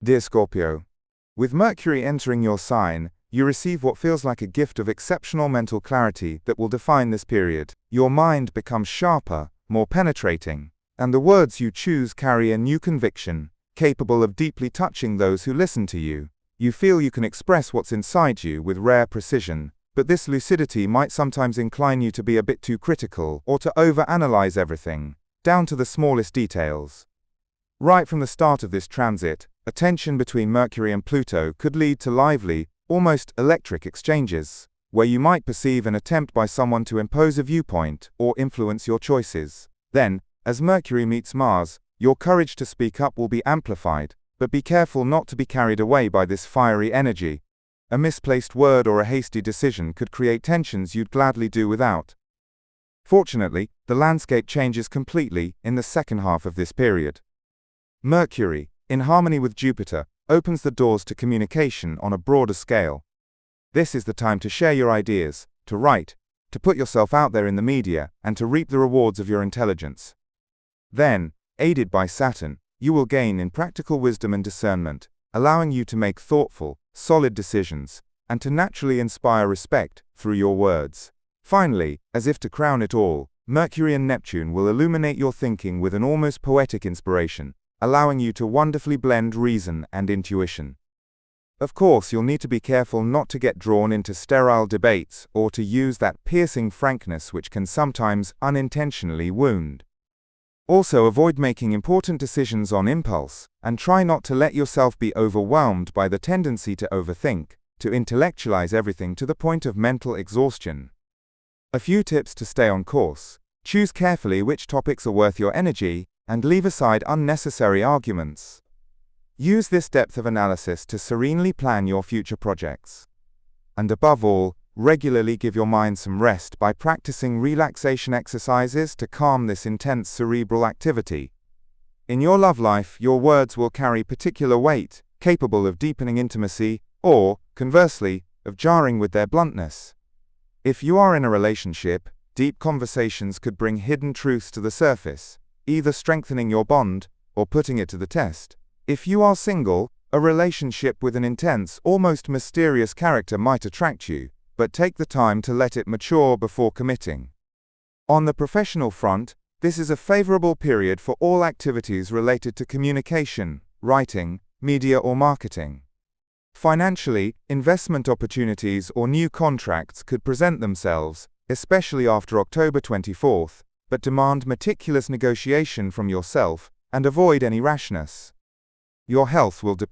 Dear Scorpio, with Mercury entering your sign, you receive what feels like a gift of exceptional mental clarity that will define this period. Your mind becomes sharper, more penetrating, and the words you choose carry a new conviction, capable of deeply touching those who listen to you. You feel you can express what's inside you with rare precision, but this lucidity might sometimes incline you to be a bit too critical or to overanalyze everything, down to the smallest details. Right from the start of this transit, a tension between Mercury and Pluto could lead to lively, almost electric exchanges, where you might perceive an attempt by someone to impose a viewpoint or influence your choices. Then, as Mercury meets Mars, your courage to speak up will be amplified, but be careful not to be carried away by this fiery energy. A misplaced word or a hasty decision could create tensions you'd gladly do without. Fortunately, the landscape changes completely in the second half of this period. Mercury, in harmony with Jupiter, opens the doors to communication on a broader scale. This is the time to share your ideas, to write, to put yourself out there in the media, and to reap the rewards of your intelligence. Then, aided by Saturn, you will gain in practical wisdom and discernment, allowing you to make thoughtful, solid decisions, and to naturally inspire respect through your words. Finally, as if to crown it all, Mercury and Neptune will illuminate your thinking with an almost poetic inspiration, allowing you to wonderfully blend reason and intuition. Of course, you'll need to be careful not to get drawn into sterile debates or to use that piercing frankness which can sometimes unintentionally wound. Also, avoid making important decisions on impulse, and try not to let yourself be overwhelmed by the tendency to overthink, to intellectualize everything to the point of mental exhaustion. A few tips to stay on course: choose carefully which topics are worth your energy, and leave aside unnecessary arguments. Use this depth of analysis to serenely plan your future projects. And above all, regularly give your mind some rest by practicing relaxation exercises to calm this intense cerebral activity. In your love life, your words will carry particular weight, capable of deepening intimacy, or, conversely, of jarring with their bluntness. If you are in a relationship, deep conversations could bring hidden truths to the surface, either strengthening your bond or putting it to the test. If you are single, a relationship with an intense, almost mysterious character might attract you, but take the time to let it mature before committing. On the professional front, this is a favorable period for all activities related to communication, writing, media or marketing. Financially, investment opportunities or new contracts could present themselves, especially after October 24th, but demand meticulous negotiation from yourself and avoid any rashness. Your health will depend